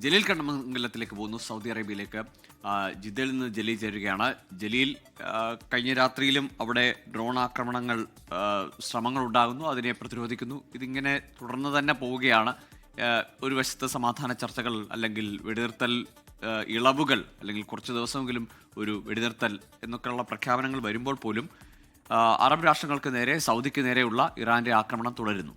ജലീൽ കണ്ണമംഗലത്തിലേക്ക് പോകുന്നു. സൗദി അറേബ്യയിലേക്ക് ജിദ്ദയിൽ നിന്ന് ജലീൽ ചേരുകയാണ്. ജലീൽ, കഴിഞ്ഞ രാത്രിയിലും അവിടെ ഡ്രോൺ ആക്രമണങ്ങൾ ശ്രമങ്ങൾ ഉണ്ടാകുന്നു, അതിനെ പ്രതിരോധിക്കുന്നു. ഇതിങ്ങനെ തുടർന്ന് തന്നെ പോവുകയാണ്. ഒരു വശത്ത് സമാധാന ചർച്ചകൾ അല്ലെങ്കിൽ വെടിനിർത്തൽ ഇളവുകൾ അല്ലെങ്കിൽ കുറച്ച് ദിവസമെങ്കിലും ഒരു വെടിനിർത്തൽ എന്നൊക്കെയുള്ള പ്രഖ്യാപനങ്ങൾ വരുമ്പോൾ പോലും അറബ് രാഷ്ട്രങ്ങൾക്ക് നേരെ, സൗദിക്ക് നേരെയുള്ള ഇറാന്റെ ആക്രമണം തുടരുന്നു.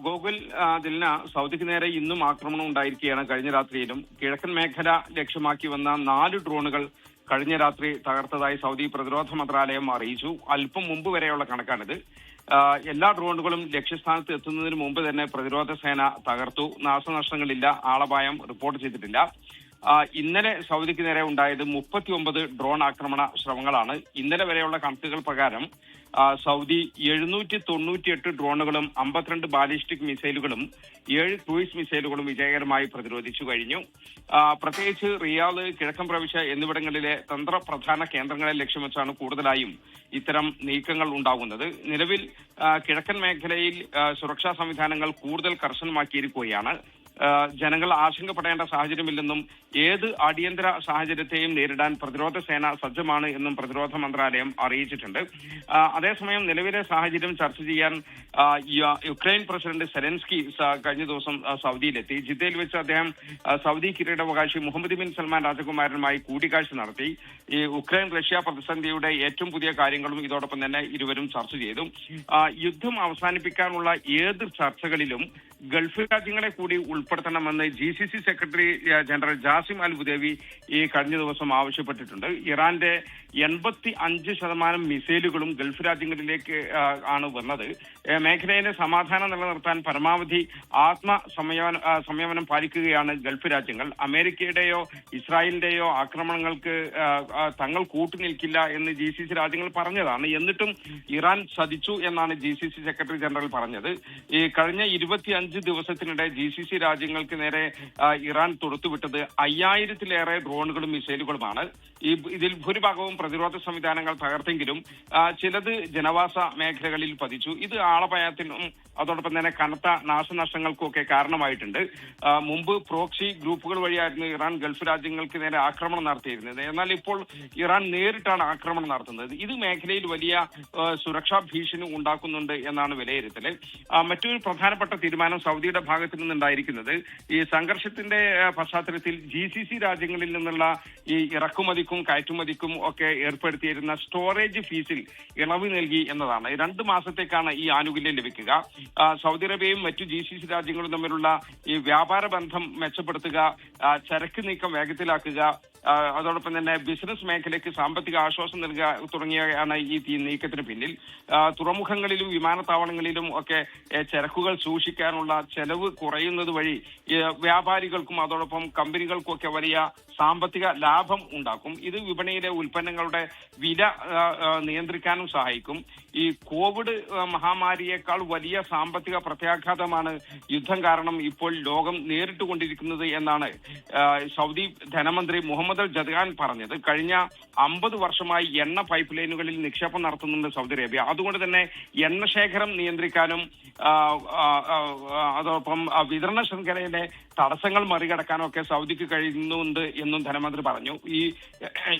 ഗോകുൽ, ദിൽന, സൗദിക്ക് നേരെ ഇന്നും ആക്രമണം ഉണ്ടായിരിക്കുകയാണ്. കഴിഞ്ഞ രാത്രിയിലും കിഴക്കൻ മേഖല ലക്ഷ്യമാക്കി വന്ന 4 ഡ്രോണുകൾ കഴിഞ്ഞ രാത്രി തകർത്തതായി സൗദി പ്രതിരോധ മന്ത്രാലയം അറിയിച്ചു. അല്പം മുമ്പ് വരെയുള്ള കണക്കാണിത്. എല്ലാ ഡ്രോണുകളും ലക്ഷ്യസ്ഥാനത്ത് എത്തുന്നതിന് മുമ്പ് തന്നെ പ്രതിരോധ സേന തകർത്തു. നാശനഷ്ടങ്ങളില്ല, ആളപായം റിപ്പോർട്ട് ചെയ്തിട്ടില്ല. ഇന്നലെ സൗദിക്ക് നേരെ ഉണ്ടായത് 39 ഡ്രോൺ ആക്രമണ ശ്രമങ്ങളാണ്. ഇന്നലെ വരെയുള്ള കണക്കുകൾ പ്രകാരം സൗദി 798 ഡ്രോണുകളും 52 ബാലിസ്റ്റിക് മിസൈലുകളും 7 ക്രൂയിസ് മിസൈലുകളും വിജയകരമായി പ്രതിരോധിച്ചു കഴിഞ്ഞു. പ്രത്യേകിച്ച് റിയാദ്, കിഴക്കൻ പ്രവിശ്യ എന്നിവിടങ്ങളിലെ തന്ത്രപ്രധാന കേന്ദ്രങ്ങളെ ലക്ഷ്യം വെച്ചാണ് കൂടുതലായും ഇത്തരം നീക്കങ്ങൾ ഉണ്ടാകുന്നത്. നിലവിൽ കിഴക്കൻ മേഖലയിൽ സുരക്ഷാ സംവിധാനങ്ങൾ കൂടുതൽ കർശനമാക്കിയിരിക്കുകയാണ്. ജനങ്ങൾ ആശങ്കപ്പെടേണ്ട സാഹചര്യമില്ലെന്നും ഏത് അടിയന്തര സാഹചര്യത്തെയും നേരിടാൻ പ്രതിരോധ സേന സജ്ജമാണ് എന്നും പ്രതിരോധ മന്ത്രാലയം അറിയിച്ചിട്ടുണ്ട്. അതേസമയം നിലവിലെ സാഹചര്യം ചർച്ച ചെയ്യാൻ യുക്രൈൻ പ്രസിഡന്റ് സെലൻസ്കി കഴിഞ്ഞ ദിവസം സൗദിയിലെത്തി. ജിദ്ദയിൽ വെച്ച് അദ്ദേഹം സൗദി കിരീടാവകാശി മുഹമ്മദ് ബിൻ സൽമാൻ രാജകുമാരനുമായി കൂടിക്കാഴ്ച നടത്തി. ഈ ഉക്രൈൻ റഷ്യ പ്രതിസന്ധിയുടെ ഏറ്റവും പുതിയ കാര്യങ്ങളും ഇതോടൊപ്പം തന്നെ ഇരുവരും ചർച്ച ചെയ്തു. യുദ്ധം അവസാനിപ്പിക്കാനുള്ള ഏത് ചർച്ചകളിലും ഗൾഫ് രാജ്യങ്ങളെ കൂടി ഉൾപ്പെടുത്തണമെന്ന് GCC സെക്രട്ടറി ജനറൽ ജാസിം അൽ ബുദേവി ഈ കഴിഞ്ഞ ദിവസം ആവശ്യപ്പെട്ടിട്ടുണ്ട്. ഇറാന്റെ 85% മിസൈലുകളും ഗൾഫ് രാജ്യങ്ങളിലേക്ക് ആണ് വന്നത്. മേഖലയിലെ സമാധാനം നിലനിർത്താൻ പരമാവധി സംയമനം പാലിക്കുകയാണ് ഗൾഫ് രാജ്യങ്ങൾ. അമേരിക്കയുടെയോ ഇസ്രായേലിന്റെയോ ആക്രമണങ്ങൾക്ക് തങ്ങൾ കൂട്ടുനിൽക്കില്ല എന്ന് GCC രാജ്യങ്ങൾ പറഞ്ഞതാണ്. എന്നിട്ടും ഇറാൻ ചതിച്ചു എന്നാണ് GCC സെക്രട്ടറി ജനറൽ പറഞ്ഞത്. ഈ കഴിഞ്ഞ 25 ദിവസത്തിനിടെ GCC രാജ്യങ്ങൾക്ക് നേരെ ഇറാൻ തൊടുത്തുവിട്ടത് 5000-ലേറെ ഡ്രോണുകളും മിസൈലുകളുമാണ്. ഇതിൽ ഭൂരിഭാഗവും പ്രതിരോധ സംവിധാനങ്ങൾ തകർത്തെങ്കിലും ചിലത് ജനവാസ മേഖലകളിൽ പതിച്ചു. ഇത് ആളപായത്തിനും അതോടൊപ്പം തന്നെ കനത്ത നാശനഷ്ടങ്ങൾക്കുമൊക്കെ കാരണമായിട്ടുണ്ട്. മുമ്പ് പ്രോക്സി ഗ്രൂപ്പുകൾ വഴിയായിരുന്നു ഇറാൻ ഗൾഫ് രാജ്യങ്ങൾക്ക് നേരെ ആക്രമണം നടത്തിയിരുന്നത്. എന്നാൽ ഇപ്പോൾ ഇറാൻ നേരിട്ടാണ് ആക്രമണം നടത്തുന്നത്. ഇത് മേഖലയിൽ വലിയ സുരക്ഷാ ഭീഷണി ഉണ്ടാക്കുന്നുണ്ട് എന്നാണ് വിലയിരുത്തൽ. മറ്റൊരു പ്രധാനപ്പെട്ട തീരുമാനം സൗദിയുടെ ഭാഗത്തു നിന്നുണ്ടായിരിക്കുന്നത് ഈ സംഘർഷത്തിന്റെ പശ്ചാത്തലത്തിൽ GCC രാജ്യങ്ങളിൽ നിന്നുള്ള ഈ ഇറക്കുമതിക്കും കയറ്റുമതിക്കും ഒക്കെ ഏർപ്പെടുത്തിയിരുന്ന സ്റ്റോറേജ് ഫീസിൽ ഇളവ് നൽകി എന്നതാണ്. 2 മാസത്തേക്കാണ് ഈ ആനുകൂല്യം ലഭിക്കുക. സൗദി അറേബ്യയും മറ്റു GCC രാജ്യങ്ങളും തമ്മിലുള്ള ഈ വ്യാപാര ബന്ധം മെച്ചപ്പെടുത്തുക, ചരക്ക് നീക്കം വേഗത്തിലാക്കുക, അതോടൊപ്പം തന്നെ ബിസിനസ് മേഖലയ്ക്ക് സാമ്പത്തിക ആശ്വാസം നൽകുക തുടങ്ങിയവയാണ് ഈ നീക്കത്തിന് പിന്നിൽ. തുറമുഖങ്ങളിലും വിമാനത്താവളങ്ങളിലും ഒക്കെ ചരക്കുകൾ സൂക്ഷിക്കാനുള്ള ചെലവ് കുറയുന്നത് വഴി വ്യാപാരികൾക്കും അതോടൊപ്പം കമ്പനികൾക്കും ഒക്കെ വലിയ സാമ്പത്തിക ലാഭം ഉണ്ടാക്കും. ഇത് വിപണിയിലെ ഉൽപ്പന്നങ്ങളുടെ വില നിയന്ത്രിക്കാനും സഹായിക്കും. ഈ കോവിഡ് മഹാമാരിയേക്കാൾ വലിയ സാമ്പത്തിക പ്രത്യാഘാതമാണ് യുദ്ധം കാരണം ഇപ്പോൾ ലോകം നേരിട്ടുകൊണ്ടിരിക്കുന്നത് എന്നാണ് സൗദി ധനമന്ത്രി മുഹമ്മദ് അൽ ജദ്ഗാൻ പറഞ്ഞത്. കഴിഞ്ഞ 50 വർഷമായി എണ്ണ പൈപ്പ് ലൈനുകളിൽ നിക്ഷേപം നടത്തുന്നുണ്ട് സൗദി അറേബ്യ. അതുകൊണ്ട് തന്നെ എണ്ണ ശേഖരം നിയന്ത്രിക്കാനും അതോടൊപ്പം വിതരണ ശൃംഖലയിലെ തടസ്സങ്ങൾ മറികടക്കാനും ഒക്കെ സൗദിക്ക് കഴിയുന്നുണ്ട് എന്നും ധനമന്ത്രി പറഞ്ഞു.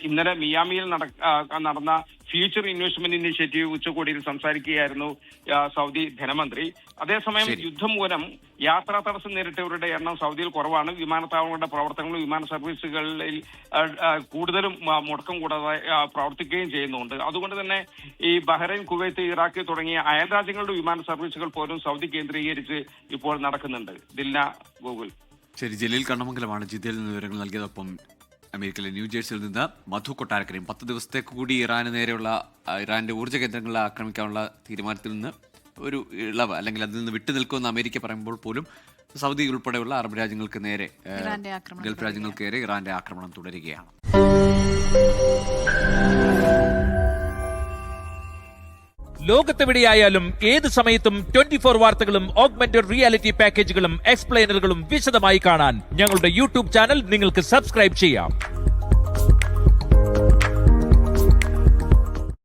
ഇന്നലെ മിയാമിയിൽ നടന്ന ഫ്യൂച്ചർ ഇൻവെസ്റ്റ്മെന്റ് ഇനിഷ്യേറ്റീവ് ഉച്ചകോടിയിൽ സംസാരിക്കുകയായിരുന്നു സൗദി ധനമന്ത്രി. അതേസമയം യുദ്ധം മൂലം യാത്രാ തടസ്സം നേരിട്ടവരുടെ എണ്ണം സൗദിയിൽ കുറവാണ്. വിമാനത്താവളങ്ങളുടെ പ്രവർത്തനങ്ങളും വിമാന സർവീസുകളിൽ കൂടുതലും മുടക്കം കൂടാതെ പ്രവർത്തിക്കുകയും ചെയ്യുന്നുണ്ട്. അതുകൊണ്ട് തന്നെ ഈ ബഹ്റൈൻ, കുവൈത്ത്, ഇറാഖ് തുടങ്ങിയ അയൽ രാജ്യങ്ങളുടെ വിമാന സർവീസുകൾ പോലും സൗദി കേന്ദ്രീകരിച്ച് ഇപ്പോൾ നടക്കുന്നുണ്ട്. ദിൽന, ഗൂഗിൾ. ശരി, ജലീൽ കണ്ണമംഗലമാണ് ജിദ്ദയിൽ നിന്ന് വിവരങ്ങൾ നൽകിയതൊപ്പം അമേരിക്കയിലെ ന്യൂജേഴ്സിയിൽ നിന്ന് മധു കൊട്ടാരക്കരയും 10 ദിവസത്തേക്ക് കൂടി ഇറാന് നേരെയുള്ള ഇറാന്റെ ഊർജ്ജ കേന്ദ്രങ്ങളെ ആക്രമിക്കാനുള്ള തീരുമാനത്തിൽ നിന്ന് ഒരു ഇളവ് അല്ലെങ്കിൽ അതിൽ നിന്ന് വിട്ടു നിൽക്കുമെന്ന് അമേരിക്ക പറയുമ്പോൾ പോലും സൗദി ഉൾപ്പെടെയുള്ള അറബ് രാജ്യങ്ങൾക്ക് നേരെ, ഗൾഫ് രാജ്യങ്ങൾക്ക് നേരെ ഇറാന്റെ ആക്രമണം തുടരുകയാണ്. ലോകത്തെവിടെയായാലും ഏത് സമയത്തും 24 വാർത്തകളും ഓഗ്മെന്റഡ് റിയാലിറ്റി പാക്കേജുകളും എക്സ്പ്ലെയിനറുകളും വിശദമായി കാണാൻ ഞങ്ങളുടെ YouTube ചാനൽ നിങ്ങൾക്ക് സബ്സ്ക്രൈബ് ചെയ്യാം.